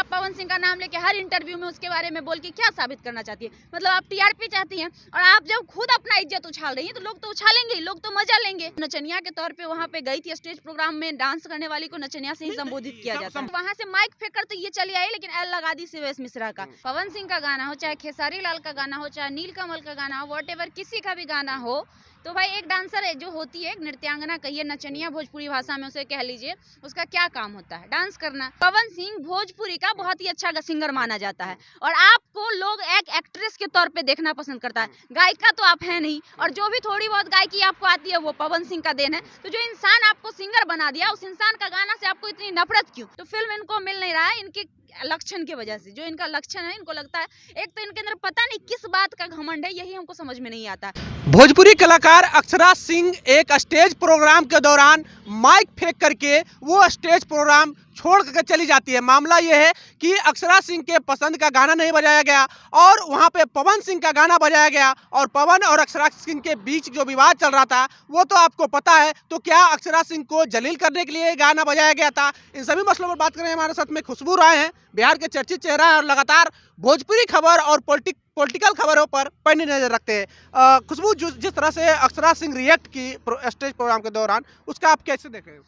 आप पवन सिंह का नाम लेके हर इंटरव्यू में उसके बारे में बोल के क्या साबित करना चाहती है? मतलब आप टीआरपी चाहती हैं और आप जब खुद अपना इज्जत उछाल रही हैं तो लोग तो उछालेंगे, लोग तो मजा लेंगे। नचनिया के तौर पे वहाँ पे गई थी, स्टेज प्रोग्राम में डांस करने वाली को नचनिया से ही संबोधित किया जाता है। वहाँ से माइक फेंककर तो ये चली आई, लेकिन एल लगा दी शिवेश मिश्रा का। पवन सिंह का गाना हो, चाहे खेसारी लाल का गाना हो, चाहे नीलकमल का गाना हो, व्हाटएवर किसी का भी गाना हो, तो भाई एक डांसर है जो होती है, एक नृत्यांगना कहिए, नचनिया भोजपुरी भाषा में उसे कह लीजिए, उसका क्या काम होता है? डांस करना। पवन सिंह भोजपुरी का बहुत ही अच्छा सिंगर माना जाता है और आपको लोग एक एक्ट्रेस के तौर पे देखना पसंद करता है। गायिका तो आप हैं नहीं, और जो भी थोड़ी बहुत गायकी आपको आती है वो पवन सिंह का देन है। तो जो इंसान आपको सिंगर बना दिया, उस इंसान का गाना से आपको इतनी नफरत क्यों? तो फिल्म इनको मिल नहीं रहा है इनके लक्षण की वजह से। जो इनका लक्षण है, इनको लगता है, एक तो इनके अंदर पता नहीं किस बात का घमंड है, यही हमको समझ में नहीं आता। भोजपुरी कलाकार अक्षरा सिंह एक स्टेज प्रोग्राम के दौरान माइक फेंक करके वो स्टेज प्रोग्राम छोड़ कर चली जाती है। मामला ये है कि अक्षरा सिंह के पसंद का गाना नहीं बजाया गया और वहाँ पे पवन सिंह का गाना बजाया गया, और पवन और अक्षरा सिंह के बीच जो विवाद चल रहा था वो तो आपको पता है। तो क्या अक्षरा सिंह को जलील करने के लिए गाना बजाया गया था? इन सभी मसलों पर बात करें, हमारे साथ में खुशबू राय हैं, बिहार के चर्चित चेहरा है और लगातार भोजपुरी खबर और पॉलिटिकल खबरों पर पैनी नजर रखते हैं। खुशबू, जिस तरह से अक्षरा सिंह रिएक्ट की स्टेज प्रोग्राम के दौरान, उसका आप कैसे देखें?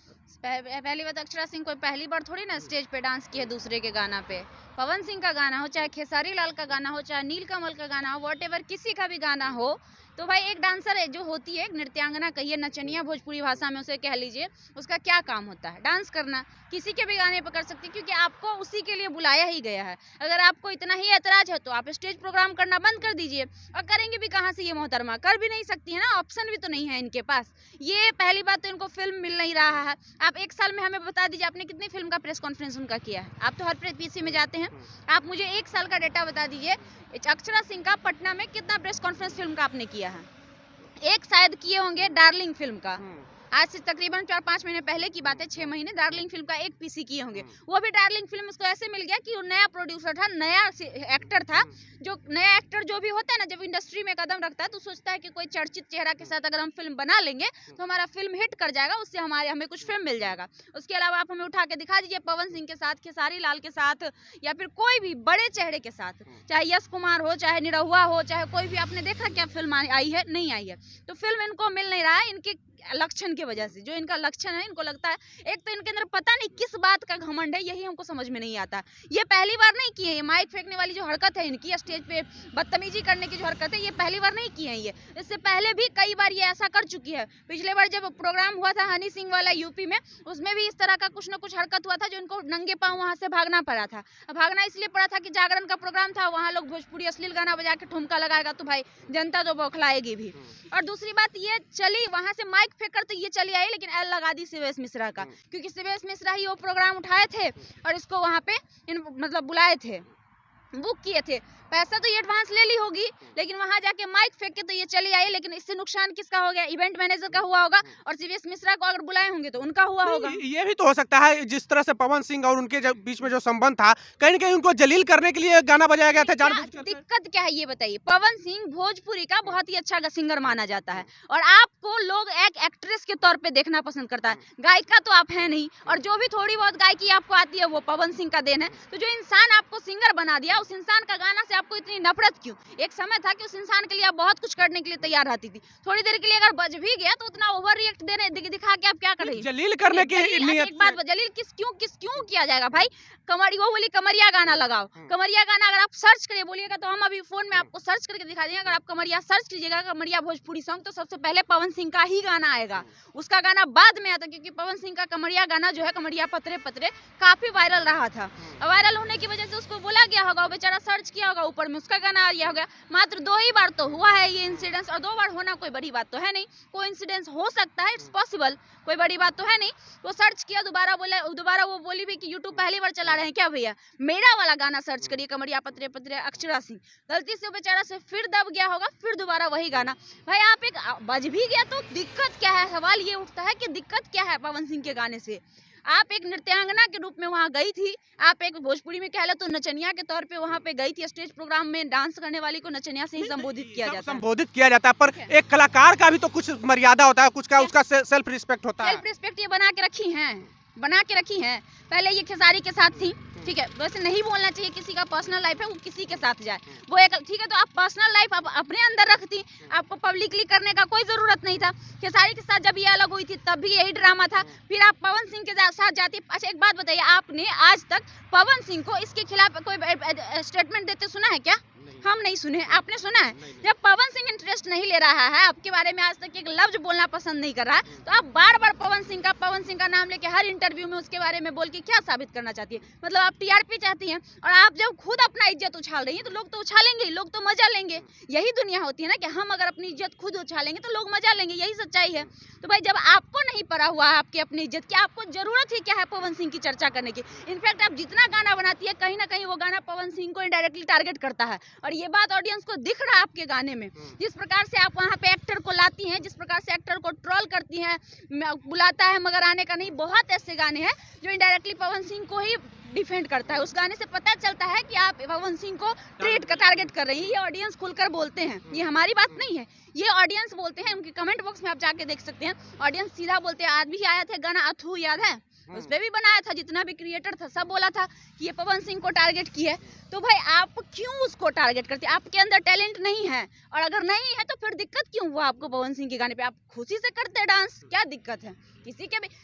पहली बात, अक्षरा सिंह कोई पहली बार थोड़ी ना स्टेज पे डांस की है दूसरे के गाना पे। पवन सिंह का गाना हो, चाहे खेसारी लाल का गाना हो, चाहे नीलकमल का गाना हो, व्हाटएवर किसी का भी गाना हो, तो भाई एक डांसर है जो होती है, एक नृत्यांगना कहिए, नचनिया भोजपुरी भाषा में उसे कह लीजिए, उसका क्या काम होता है? डांस करना। किसी के भी गाने पर कर सकती है, क्योंकि आपको उसी के लिए बुलाया ही गया है। अगर आपको इतना ही ऐतराज है तो आप स्टेज प्रोग्राम करना बंद कर दीजिए। और करेंगे भी कहाँ से ये मोहतरमा? कर भी नहीं सकती है ना, ऑप्शन भी तो नहीं है इनके पास। ये पहली बात तो इनको फिल्म मिल नहीं रहा है। आप एक साल में हमें बता दीजिए, आपने कितनी फिल्म का प्रेस कॉन्फ्रेंस उनका किया है? आप तो हर पीसी में जाते हैं, आप मुझे एक साल का डेटा बता दीजिए, अक्षरा सिंह का पटना में कितना प्रेस कॉन्फ्रेंस फिल्म का आपने किया है? एक शायद किए होंगे डार्लिंग फिल्म का, आज से तकरीबन 4-5 महीने पहले की बात है, 6 महीने। डार्लिंग फिल्म का एक पीसी किए होंगे। वो भी डार्लिंग फिल्म उसको ऐसे मिल गया कि वो नया प्रोड्यूसर था, नया एक्टर था। जो नया एक्टर जो भी होता है ना, जब इंडस्ट्री में कदम रखता है तो सोचता है कि कोई चर्चित चेहरा के साथ अगर हम फिल्म बना लेंगे तो हमारा फिल्म हिट कर जाएगा, उससे हमें कुछ फिल्म मिल जाएगा। उसके अलावा आप हमें उठा के दिखा दीजिए पवन सिंह के साथ, खेसारी लाल के साथ, या फिर कोई भी बड़े चेहरे के साथ, चाहे यश कुमार हो, चाहे निरहुआ हो, चाहे कोई भी, आपने देखा क्या फिल्म आई है? नहीं आई है। तो फिल्म इनको मिल नहीं रहा है इनके लक्षण की वजह से। जो इनका लक्षण है, इनको लगता है, एक तो इनके अंदर पता नहीं किस बात का घमंड है, यही हमको समझ में नहीं आता। ये पहली बार नहीं किए, ये माइक फेंकने वाली जो हरकत है इनकी, स्टेज पे बदतमीजी करने की जो हरकत है, ये पहली बार नहीं की है। ये इससे पहले भी कई बार ये ऐसा कर चुकी है। पिछले बार जब प्रोग्राम हुआ था हनी सिंह वाला यूपी में, उसमें भी इस तरह का कुछ न कुछ हरकत हुआ था, जो इनको नंगे पांव वहां से भागना पड़ा था। भागना इसलिए पड़ा था कि जागरण का प्रोग्राम था, वहाँ लोग भोजपुरी अश्लील गाना बजा के ठुमका लगाएगा तो भाई जनता तो बौखलाएगी भी। और दूसरी बात, ये चली वहां से माइक फेंककर तो ये चली आई, लेकिन एल लगा दी शिवेश मिश्रा का, क्योंकि शिवेश मिश्रा ही वो प्रोग्राम उठाए थे और इसको वहाँ पे मतलब बुलाए थे, बुक किए थे। पैसा तो ये एडवांस ले ली होगी, लेकिन वहां जाके माइक फेंक के तो ये चली आई। लेकिन इससे नुकसान किसका हो गया? इवेंट मैनेजर का हुआ होगा, और शिवेश मिश्रा को अगर बुलाए होंगे तो उनका हुआ होगा। ये भी तो हो सकता है, जिस तरह से पवन सिंह और उनके बीच में जो संबंध था, कहीं न कहीं उनको जलील करने के लिए गाना बजाया गया था। दिक्कत क्या है ये बताइए? पवन सिंह भोजपुरी का बहुत ही अच्छा सिंगर माना जाता है और आपको लोग एक एक्ट्रेस के तौर पे देखना पसंद करता है। गायिका तो आप हैं नहीं, और जो भी थोड़ी बहुत गायकी आपको आती है वो पवन सिंह का देन है। तो जो इंसान आपको सिंगर बना दिया, उस इंसान का गाना से आपको इतनी नफरत क्यों? एक समय था कि उस इंसान के लिए आप बहुत कुछ करने के लिए तैयार रहती थी। थोड़ी देर के लिए अगर बज भी गया तो उतना ओवर रिएक्ट दिखा के आप क्या कर रही? जलील करने की नियत। एक बात, जलील क्यों किया जाएगा भाई? वो बोली कमरिया गाना लगाओ। कमरिया गाना अगर आप सर्च करिए बोलिएगा तो हम अभी फोन में आपको सर्च करके दिखा देंगे। अगर आप कमरिया सर्च कीजिएगा, कमरिया भोजपुरी सॉन्ग, तो सबसे पहले पवन सिंह का ही गाना आएगा, उसका गाना बाद में आता, क्योंकि पवन सिंह का कमरिया गाना जो है, कमरिया पतरे पतरे, काफी वायरल रहा था। वायरल होने की वजह से उसको बोला गया होगा, बेचारा सर्च किया होगा, ऊपर में उसका गाना आ गया होगा। मात्र 2 ही बार तो हुआ है ये इंसिडेंस, और 2 बार होना कोई बड़ी बात तो है नहीं। कोई इंसिडेंस हो सकता है, इट्स पॉसिबल, कोई बड़ी बात तो है नहीं। वो सर्च किया, दोबारा वो बोली भी कि यूट्यूब पहली बार चला रहे हैं क्या भैया, मेरा वाला गाना सर्च करिए, कमरिया पतरे पतरे, अक्षरा सिंह। गलती से बेचारा से फिर दब गया होगा, फिर दोबारा वही गाना। भाई आप एक बज भी गया तो दिक्कत क्या है? सवाल ये उठता है कि दिक्कत क्या है पवन सिंह के गाने से? आप एक नृत्यांगना के रूप में वहाँ गई थी, आप एक भोजपुरी में कह लो तो नचनिया के तौर पे वहाँ पे गई थी। स्टेज प्रोग्राम में डांस करने वाली को नचनिया से ही संबोधित किया जाता है। पर एक कलाकार का भी तो कुछ मर्यादा होता है, कुछ का उसका सेल्फ रिस्पेक्ट होता है। सेल्फ रिस्पेक्ट ये बना के रखी हैं, बना के रखी हैं। पहले ये खेसारी के साथ थी, ठीक है, वैसे नहीं बोलना चाहिए, किसी का पर्सनल लाइफ है वो किसी के साथ जाए, वो एक ठीक है। तो आप पर्सनल लाइफ आप अपने अंदर रखती, आपको पब्लिकली करने का कोई जरूरत नहीं था। खेसारी के साथ जब ये अलग हुई थी तब भी यही ड्रामा था, फिर आप पवन सिंह के साथ जाती। अच्छा एक बात बताइए, आपने आज तक पवन सिंह को इसके खिलाफ कोई स्टेटमेंट देते सुना है क्या? हम नहीं सुने, आपने सुना है? जब पवन सिंह इंटरेस्ट नहीं ले रहा है आपके बारे में, आज तक एक लफ्ज बोलना पसंद नहीं कर रहा है, तो आप बार बार पवन सिंह का नाम लेके हर इंटरव्यू में उसके बारे में बोल के क्या साबित करना चाहती है? मतलब आप टीआरपी चाहती हैं, और आप जब खुद अपना इज्जत उछाल रही हैं तो लोग तो उछालेंगे, लोग तो मजा लेंगे। यही दुनिया होती है ना, कि हम अगर अपनी इज्जत खुद उछालेंगे तो लोग मजा लेंगे, यही सच्चाई है। तो भाई जब आपको नहीं पड़ा हुआ है आपकी अपनी इज्जत की, आपको जरूरत ही क्या है पवन सिंह की चर्चा करने की? इनफैक्ट आप जितना गाना बनाती है कहीं ना कहीं वो गाना पवन सिंह को इनडायरेक्टली टारगेट करता है, और ये बात ऑडियंस को दिख रहा है आपके गाने में। जिस प्रकार से आप वहाँ पे एक्टर को लाती हैं, जिस प्रकार से एक्टर को ट्रोल करती हैं, बुलाता है मगर आने का नहीं, बहुत ऐसे गाने हैं जो इनडायरेक्टली पवन सिंह को ही डिफेंड करता है। उस गाने से पता चलता है कि आप पवन सिंह को टारगेट कर रही हैं। ये ऑडियंस खुलकर बोलते हैं, ये हमारी बात नहीं है, ये ऑडियंस बोलते हैं। उनके कमेंट बॉक्स में आप जाके देख सकते हैं, ऑडियंस सीधा बोलते हैं। आज भी आया था गाना अथू, याद है? उस पे भी बनाया था, जितना भी क्रिएटर था सब बोला था कि ये पवन सिंह को टारगेट की है। तो भाई आप क्यों उसको टारगेट करते हैं? आपके अंदर टैलेंट नहीं है, और अगर नहीं है तो फिर दिक्कत क्यों हुआ आपको पवन सिंह के गाने पे? आप खुशी से करते हैं डांस, क्या दिक्कत है? किसी के भी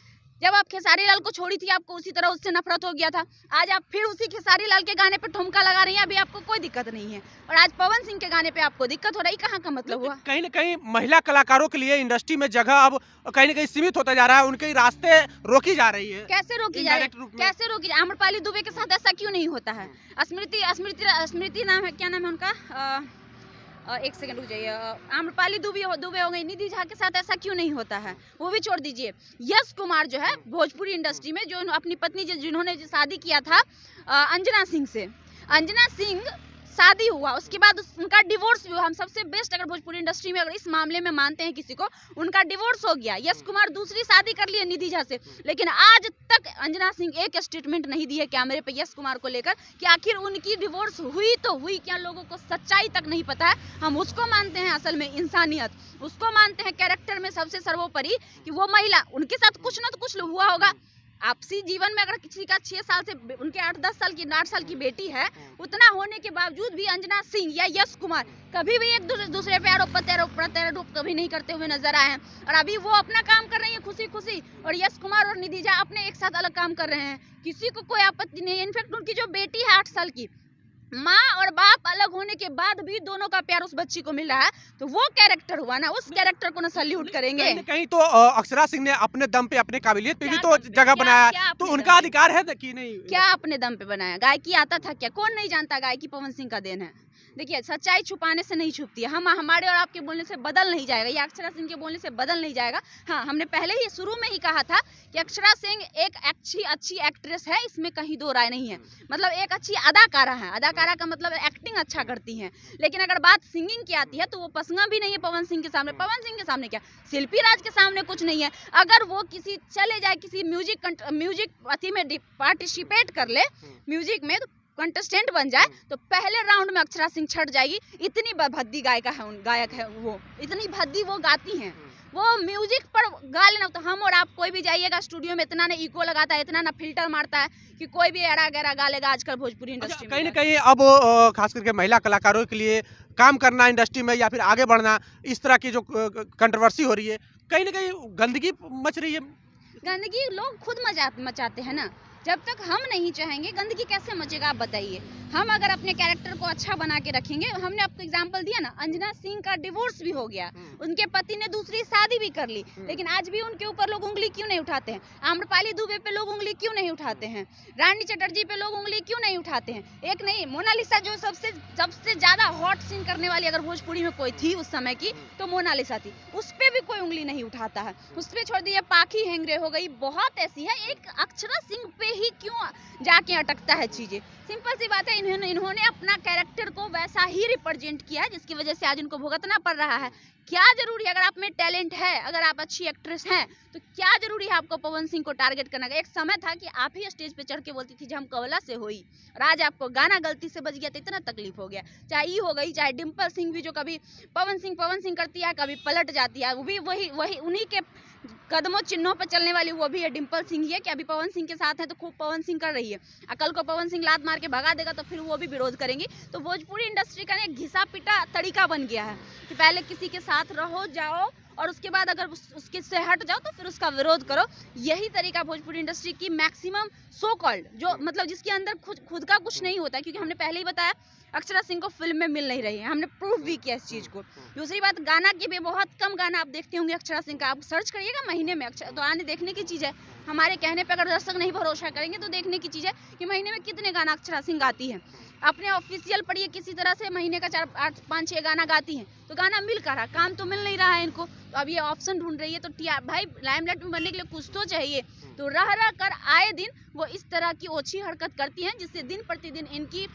जब आप खेसारी लाल को छोड़ी थी आपको उसी तरह उससे नफरत हो गया था, आज आप फिर उसी खेसारी लाल के गाने पे ठुमका लगा रही हैं, अभी आपको कोई दिक्कत नहीं है, और आज पवन सिंह के गाने पे आपको दिक्कत हो रही, कहाँ का मतलब हुआ? कहीं ना कहीं महिला कलाकारों के लिए इंडस्ट्री में जगह अब कहीं ना कहीं सीमित होता जा रहा है, उनके रास्ते रोकी जा रही है। कैसे रोकी जा रही है? कैसे रोकी? आम्रपाली दुबे के साथ ऐसा क्यों नहीं होता है? स्मृति नाम है, क्या नाम है उनका? एक सेकंड रुक जाइए। आम्रपाली दुबे हो गई, निधि झा के साथ ऐसा क्यों नहीं होता है? वो भी छोड़ दीजिए। यश कुमार जो है भोजपुरी इंडस्ट्री में, जो अपनी पत्नी जिन्होंने शादी किया था अंजना सिंह से, अंजना सिंह शादी हुआ, उसके बाद उनका डिवोर्स भी हुआ। हम सबसे बेस्ट अगर भोजपुरी इंडस्ट्री में अगर इस मामले में मानते हैं किसी को, उनका डिवोर्स हो गया। यश कुमार दूसरी शादी कर लिए निधि झा से, लेकिन आज तक अंजना सिंह एक स्टेटमेंट नहीं दी है कैमरे पे यश कुमार को लेकर कि आखिर उनकी डिवोर्स हुई तो हुई क्या। लोगों को सच्चाई तक नहीं पता है। हम उसको मानते हैं असल में इंसानियत, उसको मानते हैं कैरेक्टर में सबसे सर्वोपरि कि वो महिला, उनके साथ कुछ ना तो कुछ हुआ होगा आपसी जीवन में। अगर किसी का 6 साल से उनके 8-10 साल की 8 साल की बेटी है, उतना होने के बावजूद भी अंजना सिंह या यश कुमार कभी भी एक दूसरे पे आरोप प्रत्यारोप कभी नहीं करते हुए नजर आए हैं। और अभी वो अपना काम कर रही है खुशी खुशी, और यश कुमार और निधि झा अपने एक साथ अलग काम कर रहे हैं, किसी को कोई आपत्ति नहीं है। इनफैक्ट उनकी जो बेटी है 8 साल की, माँ और बाप अलग होने के बाद भी दोनों का प्यार उस बच्ची को मिल रहा है, तो वो कैरेक्टर हुआ ना, उस कैरेक्टर को ना सल्यूट करेंगे। कहीं तो अक्षरा सिंह ने अपने दम पे, अपने काबिलियत पे भी तो जगह बनाया, तो उनका अधिकार है कि नहीं? क्या अपने दम पे बनाया? गायकी आता था क्या? कौन नहीं जानता गायकी पवन सिंह का देन है। देखिए सच्चाई छुपाने से नहीं छुपती है। हमारे और आपके बोलने से बदल नहीं जाएगा, या अक्षरा सिंह के बोलने से बदल नहीं जाएगा। हाँ, हमने पहले ही शुरू में ही कहा था कि अक्षरा सिंह एक अच्छी एक्ट्रेस है, इसमें कहीं दो राय नहीं है। मतलब एक अच्छी अदाकारा है, अदाकारा का मतलब एक्टिंग अच्छा करती हैं। लेकिन अगर बात सिंगिंग की आती है तो वो पसंगा भी नहीं है पवन सिंह के सामने। पवन सिंह के सामने क्या, शिल्पी राज के सामने कुछ नहीं है। अगर वो किसी चले जाए किसी म्यूजिक अथी में पार्टिसिपेट कर ले, म्यूजिक में कंटेस्टेंट बन जाए, तो पहले राउंड में अक्षरा सिंह छट जाएगी। इतनी भद्दी गायक है वो, इतनी भद्दी वो गाती हैं। वो म्यूजिक पर गा लेना, तो हम और आप कोई भी जाइएगा स्टूडियो में, इतना ना इको लगाता है, इतना ना फिल्टर मारता है कि कोई भी एड़ा गैरा गा लेगा आजकल भोजपुरी इंडस्ट्री में। कहीं ना कहीं अब खास करके महिला कलाकारों के लिए काम करना इंडस्ट्री में या फिर आगे बढ़ना, इस तरह की जो कंट्रोवर्सी हो रही है, कहीं ना कहीं गंदगी मच रही है। गंदगी लोग खुद मचाते हैं ना। जब तक हम नहीं चाहेंगे, गंदगी कैसे मचेगा आप बताइए? हम अगर अपने कैरेक्टर को अच्छा बना के रखेंगे, हमने आपको एग्जांपल दिया ना, अंजना सिंह का डिवोर्स भी हो गया, उनके पति ने दूसरी शादी भी कर ली, लेकिन आज भी उनके ऊपर लोग उंगली क्यों नहीं उठाते हैं? आम्रपाली दुबे पे लोग उंगली क्यों नहीं उठाते हैं? रानी चटर्जी पे लोग उंगली क्यों नहीं उठाते हैं? एक नहीं, मोनालिसा जो सबसे ज्यादा हॉट सीन करने वाली अगर भोजपुरी में कोई थी उस समय की, तो मोनालिसा थी। उस पर भी कोई उंगली नहीं उठाता है। उस पर छोड़ दिए, पाखी हेंगरे हो गई, बहुत ऐसी है। एक अक्षरा सिंह पे ही क्यों जाके अटकता है चीजें? सिंपल सी बात है, इन्होंने अपना कैरेक्टर को वैसा ही रिप्रेजेंट किया है जिसकी वजह से आज इनको भुगतना पड़ रहा है। क्या जरूरी है, अगर आप में टैलेंट है, अगर आप अच्छी एक्ट्रेस हैं, तो क्या जरूरी है आपको पवन सिंह को टारगेट करना? एक समय था कि आप ही स्टेज पे चढ़ के बोलती थी हम कवला से हुई, और आज आपको गाना गलती से बज गया तो इतना तकलीफ हो गया। चाहे ये हो गई, चाहे डिम्पल सिंह भी, जो कभी पवन सिंह करती है, कभी पलट जाती है, वो भी वही उन्हीं के कदमों चिन्हों पर चलने वाली वो भी है डिम्पल सिंह ही है कि अभी पवन सिंह के साथ है तो खूब पवन सिंह कर रही है। कल को पवन सिंह लात मार के भगा देगा तो फिर वो भी विरोध करेंगी। तो भोजपुरी इंडस्ट्री का एक घिसा पिटा तरीका बन गया है कि पहले किसी के साथ रहो जाओ और उसके बाद अगर उसके से हट जाओ तो फिर उसका विरोध करो। यही तरीका भोजपुरी इंडस्ट्री की मैक्सिमम सो कॉल्ड जो मतलब जिसके अंदर खुद का कुछ नहीं होता है, क्योंकि हमने पहले ही बताया अक्षरा सिंह को फिल्म में मिल नहीं रही है, हमने प्रूफ भी किया इस चीज़ को। दूसरी बात, गाना की भी बहुत कम गाना आप देखते होंगे अक्षरा सिंह का, आप सर्च करिएगा महीने में तो आने देखने की चीज़ है। हमारे कहने पे अगर दर्शक नहीं भरोसा करेंगे तो देखने की चीज़ है कि महीने में कितने गाना अक्षरा सिंह गाती है। अपने ऑफिशियल पढ़िए किसी तरह से महीने का 4, 8, 5, 6 गाना गाती हैं, तो गाना मिल कर रहा, काम तो मिल नहीं रहा है इनको। तो अब ये ऑप्शन ढूंढ रही है तो भाई लाइमलाइट में बनने के लिए कुछ तो चाहिए। तो रह कर आए दिन वो इस तरह की ओछी हरकत करती हैं जिससे दिन प्रतिदिन इनकी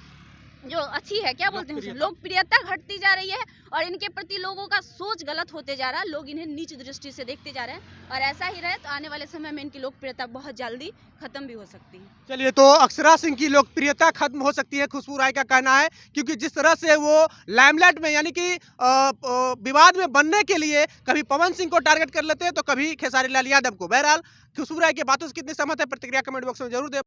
जो अच्छी है क्या बोलते हैं लोकप्रियता घटती जा रही है और इनके प्रति लोगों का सोच गलत होते जा रहा है। लोग इन्हें नीच दृष्टि से देखते जा रहे हैं और ऐसा ही रहे तो आने वाले समय में इनकी लोकप्रियता बहुत जल्दी खत्म भी हो सकती है। चलिए, तो अक्षरा सिंह की लोकप्रियता खत्म हो सकती है, खुशबू राय का कहना है, क्योंकि जिस तरह से वो लाइमलाइट में यानी कि विवाद में बनने के लिए कभी पवन सिंह को टारगेट कर लेते हैं तो कभी खेसारी लाल यादव को। बहरहाल खुशबू राय की बातों से कितनी सहमत है, प्रतिक्रिया कमेंट बॉक्स में जरूर दे।